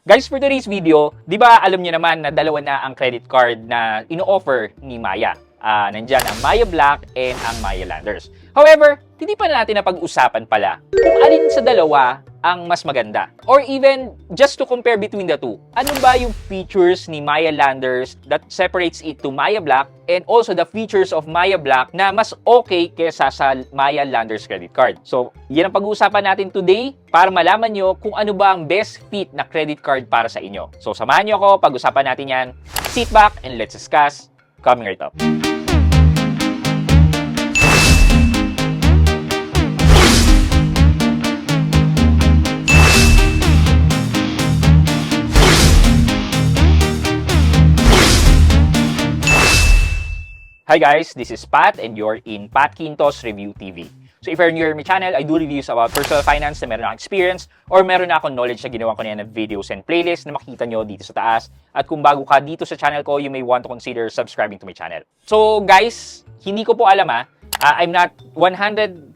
Guys, for today's video, di ba alam niyo naman na dalawa na ang credit card na ino-offer ni Maya. Nandyan ang Maya Black and ang Maya Landers. However, hindi pa natin napag-usapan pala kung alin sa dalawa ang mas maganda. Or even, just to compare between the two. Ano ba yung features ni Maya Landers that separates it to Maya Black and also the features of Maya Black na mas okay kesa sa Maya Landers credit card. So, yan ang pag-uusapan natin today para malaman nyo kung ano ba ang best fit na credit card para sa inyo. So, samahan nyo ako, pag-usapan natin yan. Sit back and let's discuss. Coming right up. Hi guys, this is Pat and you're in Pat Quintos Review TV. So if you're new to my channel, I do reviews about personal finance na meron akong experience or meron na akong knowledge na ginawa ko na yan ng videos and playlists na makikita nyo dito sa taas. At kung bago ka dito sa channel ko, you may want to consider subscribing to my channel. So guys, hindi ko po alam I'm not 100%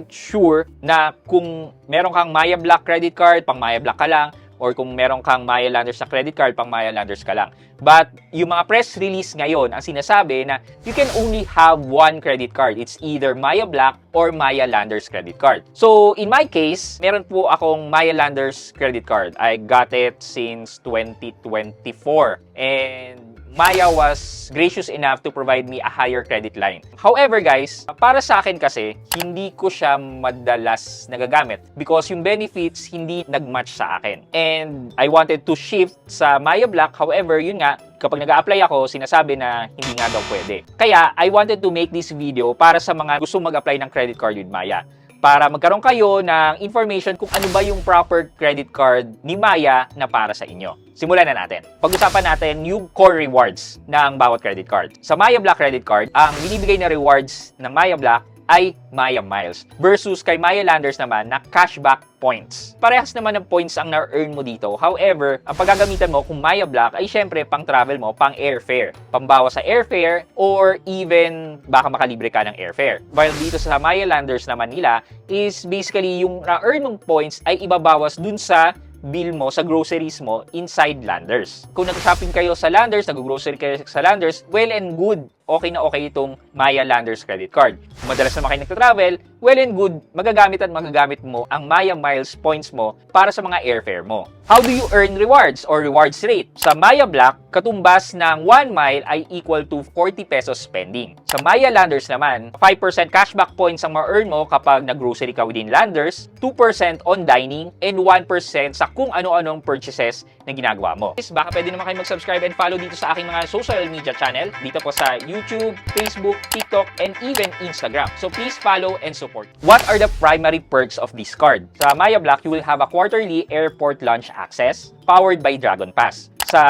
sure na kung meron kang Maya Black credit card, pang Maya Black ka lang, or kung meron kang Maya Landers na credit card, pang Maya Landers ka lang. But yung mga press release ngayon, ang sinasabi na you can only have one credit card. It's either Maya Black or Maya Landers credit card. So in my case, meron po akong Maya Landers credit card. I got it since 2024. And Maya was gracious enough to provide me a higher credit line. However guys, para sa akin kasi, hindi ko siya madalas nagagamit because yung benefits hindi nag-match sa akin. And I wanted to shift sa Maya Black. However, yun nga, kapag nag-a-apply ako, sinasabi na hindi nga daw pwede. Kaya, I wanted to make this video para sa mga gusto mag-apply ng credit card with Maya. Para magkaroon kayo ng information kung ano ba yung proper credit card ni Maya na para sa inyo. Simulan na natin. Pag-usapan natin yung core rewards ng bawat credit card. Sa Maya Black credit card, ang binibigay na rewards ng Maya Black ay Maya Miles versus kay Maya Landers naman na cashback points. Parehas naman ng points ang na-earn mo dito. However, ang paggagamitan mo kung Maya Black ay syempre pang travel mo, pang airfare. Pambawa sa airfare or even baka makalibre ka ng airfare. While dito sa Maya Landers naman nila is basically yung na-earn mong points ay ibabawas dun sa bill mo, sa groceries mo inside Landers. Kung nag-shopping kayo sa Landers, nag-grocery kayo sa Landers, well and good. Okay na okay itong Maya Landers credit card. Kung madalas naman kayo nagtatravel, well and good, magagamit mo ang Maya Miles points mo para sa mga airfare mo. How do you earn rewards or rewards rate? Sa Maya Black, katumbas ng 1 mile ay equal to 40 pesos spending. Sa Maya Landers naman, 5% cashback points ang ma-earn mo kapag nag-grocery ka within Landers, 2% on dining, and 1% sa kung ano-anong purchases na ginagawa mo. Baka pwede naman kayo mag-subscribe and follow dito sa aking mga social media channel, dito po sa YouTube, Facebook, TikTok, and even Instagram. So please follow and support. What are the primary perks of this card? Sa Maya Black, you will have a quarterly airport lunch access powered by Dragon Pass. Sa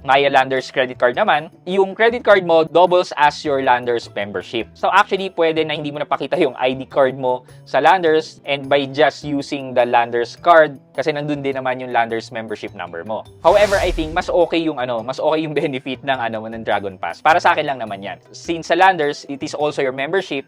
Maya Landers credit card naman, yung credit card mo doubles as your Landers membership. So actually, pwede na hindi mo napakita yung ID card mo sa Landers and by just using the Landers card, kasi nandun din naman yung Landers membership number mo. However, I think mas okay yung benefit ng ng Dragon Pass. Para sa akin lang naman yan. Since sa Landers, it is also your membership,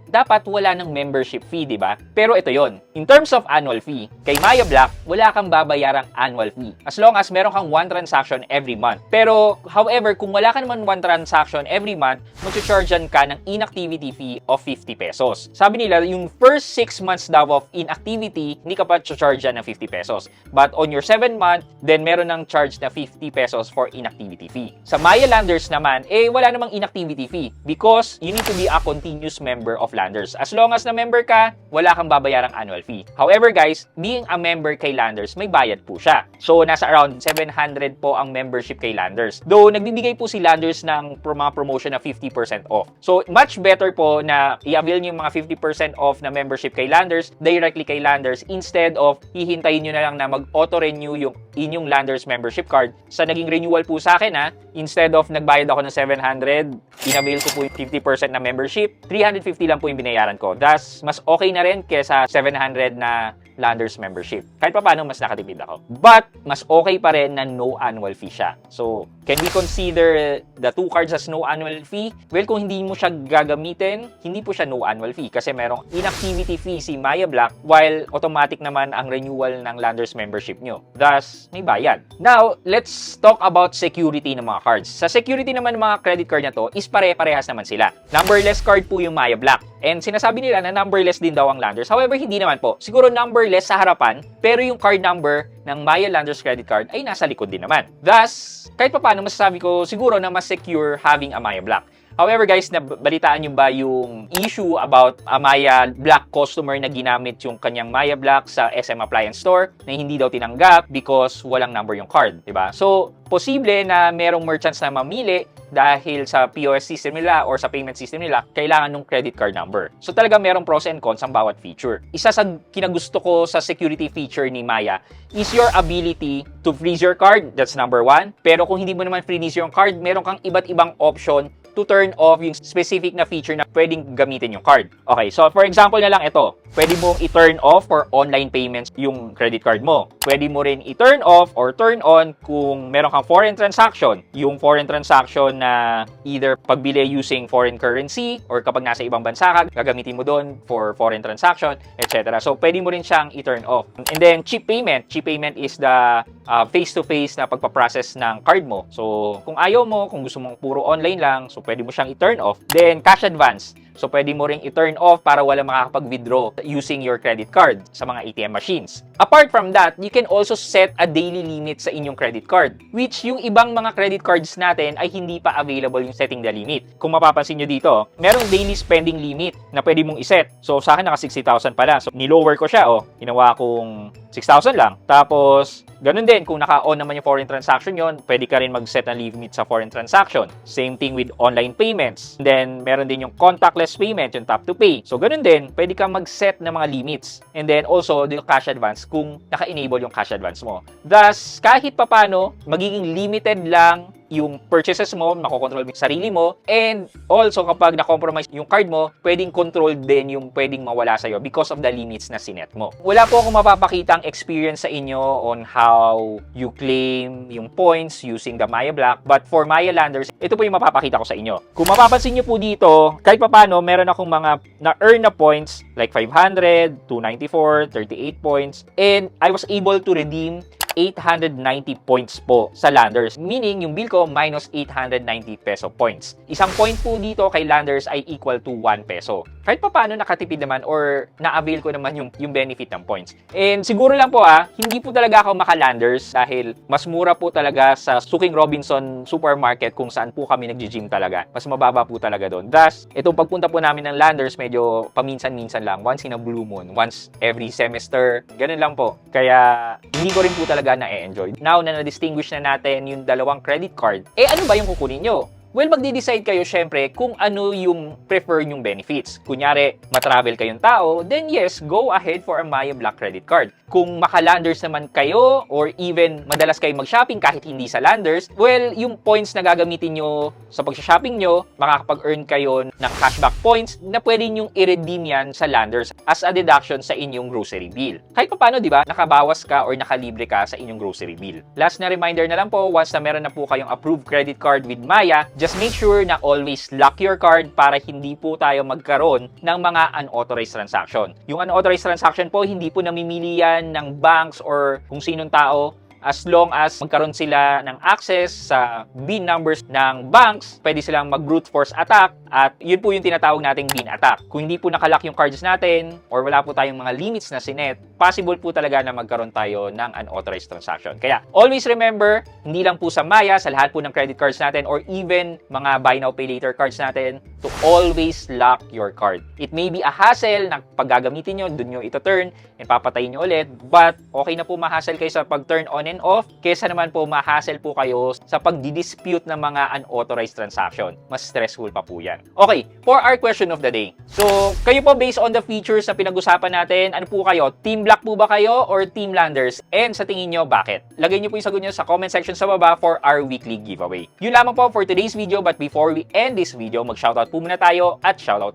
dapat wala ng membership fee, di ba? Pero ito yon. In terms of annual fee, kay Maya Black, wala kang babayarang annual fee. As long as meron kang one transaction every month. Pero, however, kung wala ka naman one transaction every month, mag-chargean ka ng inactivity fee of 50 pesos. Sabi nila, yung first 6 months daw of inactivity, hindi ka pa chargean ng 50 pesos. But on your 7th month, then meron ng charge na 50 pesos for inactivity fee. Sa Maya Landers naman, wala namang inactivity fee because you need to be a continuous member of Landers. As long as na member ka, wala kang babayarang annual fee. However guys, being a member kay Landers, may bayad po siya. So, nasa around 700 po ang membership kay Landers. Though, nagbibigay po si Landers ng mga promotion na 50% off. So, much better po na i-avail nyo yung mga 50% off na membership kay Landers directly kay Landers instead of hihintayin nyo na lang na mag-auto-renew yung inyong Landers membership card. Sa naging renewal po sa akin instead of nagbayad ako ng 700, in-avail ko po yung 50% na membership, 350 lang po yung binayaran ko. Thus, mas okay na rin kesa 700 na Landers membership. Kahit pa paano, mas nakatipid ako. But, mas okay pa rin na no annual fee siya. So, Can we consider the two cards as no annual fee? Well, kung hindi mo siya gagamitin, hindi po siya no annual fee kasi merong inactivity fee si Maya Black while automatic naman ang renewal ng Landers membership nyo. Thus, may bayad. Now, let's talk about security ng mga cards. Sa security naman ng mga credit card na to is pare-parehas naman sila. Numberless card po yung Maya Black. And sinasabi nila na numberless din daw ang Landers. However, hindi naman po. Siguro numberless sa harapan, pero yung card number ng Maya Landers credit card ay nasa likod din naman. Thus, kahit pa paano, masasabi ko siguro na mas secure having a Maya Black. However guys, nabalitaan nyo ba yung issue about a Maya Black customer na ginamit yung kanyang Maya Black sa SM Appliance Store na hindi daw tinanggap because walang number yung card, diba? So, posible na merong merchants na mamili dahil sa POS system nila or sa payment system nila, kailangan ng credit card number. So talaga merong pros and cons ang bawat feature. Isa sa kinagusto ko sa security feature ni Maya is your ability to freeze your card. That's number one. Pero kung hindi mo naman freeze yung card, meron kang iba't ibang option to turn off yung specific na feature na pwedeng gamitin yung card. Okay, so for example na lang ito, pwede mong i-turn off for online payments yung credit card mo. Pwede mo rin i-turn off or turn on kung meron kang foreign transaction. Yung foreign transaction na either pagbili using foreign currency or kapag nasa ibang bansa ka, gagamitin mo doon for foreign transaction, etc. So pwede mo rin siyang i-turn off. And then chip payment. Chip payment is the face-to-face na pagpaprocess ng card mo. So kung ayaw mo, kung gusto mong puro online lang, so pwede mo siyang i-turn off. Then cash advance. So, pwede mo ring i-turn off para wala makakapag-withdraw using your credit card sa mga ATM machines. Apart from that, you can also set a daily limit sa inyong credit card, which yung ibang mga credit cards natin ay hindi pa available yung setting the limit. Kung mapapansin nyo dito, merong daily spending limit na pwede mong iset. So, sa akin naka 60,000 pala. So, nilower ko siya, ginawa kong 6,000 lang. Tapos, ganun din, kung naka-on naman yung foreign transaction yon, pwede ka rin mag-set ng limit sa foreign transaction. Same thing with online payments. And then, meron din yung contactless payment, yung tap to pay. So, ganun din, pwede kang mag-set ng mga limits. And then, also, yung cash advance kung naka-enable yung cash advance mo. Thus, kahit papano, magiging limited lang yung purchases mo, makokontrol mo yung sarili mo, and also kapag na-compromise yung card mo, pwedeng control din yung pwedeng mawala sa'yo because of the limits na sinet mo. Wala po akong mapapakitang experience sa inyo on how you claim yung points using the Maya Black, but for Maya Landers, ito po yung mapapakita ko sa inyo. Kung mapapansin nyo po dito, kahit papano, meron akong mga na-earn na points like 500, 294, 38 points, and I was able to redeem 890 points po sa Landers. Meaning, yung bill ko minus 890 peso points. Isang point po dito kay Landers ay equal to 1 peso. Kahit pa paano nakatipid naman or na-avail ko naman yung benefit ng points. And siguro lang po hindi po talaga ako maka-Landers dahil mas mura po talaga sa Suking Robinson Supermarket kung saan po kami nag-gym talaga. Mas mababa po talaga doon. Thus, itong pagpunta po namin ng Landers medyo paminsan-minsan lang. Once in a blue moon. Once every semester. Ganun lang po. Kaya hindi ko rin po talaga na-enjoy. Now na na-distinguish na natin yung dalawang credit card, ano ba yung kukunin nyo? Well, magde-decide kayo syempre kung ano yung prefer nyong benefits. Kunyari, matravel kayong tao, then yes, go ahead for a Maya Black credit card. Kung maka-Landers naman kayo or even madalas kayo mag-shopping kahit hindi sa Landers, well, yung points na gagamitin nyo sa pag-shopping nyo, makakapag-earn kayo ng cashback points na pwede nyong i-redeem yan sa Landers as a deduction sa inyong grocery bill. Kahit pa paano, di ba, nakabawas ka or nakalibre ka sa inyong grocery bill. Last na reminder na lang po, once na meron na po kayong approved credit card with Maya, just make sure na always lock your card para hindi po tayo magkaroon ng mga unauthorized transaction. Yung unauthorized transaction po, hindi po namimili yan ng banks or kung sinong tao. As long as magkaroon sila ng access sa BIN numbers ng banks, pwede silang mag-brute force attack at yun po yung tinatawag nating BIN attack. Kung hindi po nakalock yung cards natin or wala po tayong mga limits na sinet, possible po talaga na magkaroon tayo ng unauthorized transaction. Kaya always remember, hindi lang po sa Maya, sa lahat po ng credit cards natin or even mga buy now pay later cards natin, to always lock your card. It may be a hassle na pag gagamitin nyo, dun nyo ito turn and papatayin nyo ulit, but okay na po ma-hassle kayo sa pag-turn on and off, kesa naman po ma-hassle po kayo sa pag-dispute ng mga unauthorized transaction. Mas stressful pa po yan. Okay, for our question of the day. So, kayo po based on the features na pinag-usapan natin, ano po kayo? Team Black po ba kayo or Team Landers? And sa tingin nyo, bakit? Lagay nyo po yung sagot nyo sa comment section sa baba for our weekly giveaway. Yun lamang po for today's video, but before we end this video, mag-shoutout po muna tayo at shoutout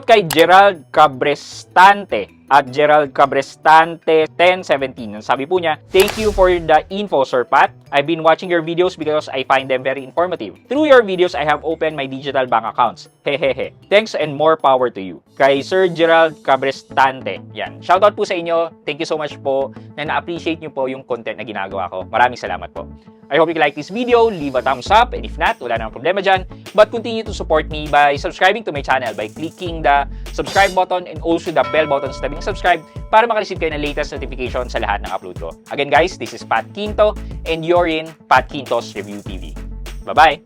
kay Gerald Cabrestante. at Gerald Cabrestante 1017. Sabi po niya, "Thank you for the info, Sir Pat. I've been watching your videos because I find them very informative. Through your videos, I have opened my digital bank accounts. Hehehe. Thanks and more power to you." Kay Sir Gerald Cabrestante. Yan. Shoutout po sa inyo. Thank you so much po na na-appreciate nyo po yung content na ginagawa ko. Maraming salamat po. I hope you like this video. Leave a thumbs up. And if not, wala namang problema dyan. But continue to support me by subscribing to my channel by clicking the subscribe button and also the bell button sa tabing subscribe para makareceive kayo ng latest notification sa lahat ng upload ko. Again guys, this is Pat Quinto and you're in Pat Quinto's Review TV. Bye-bye!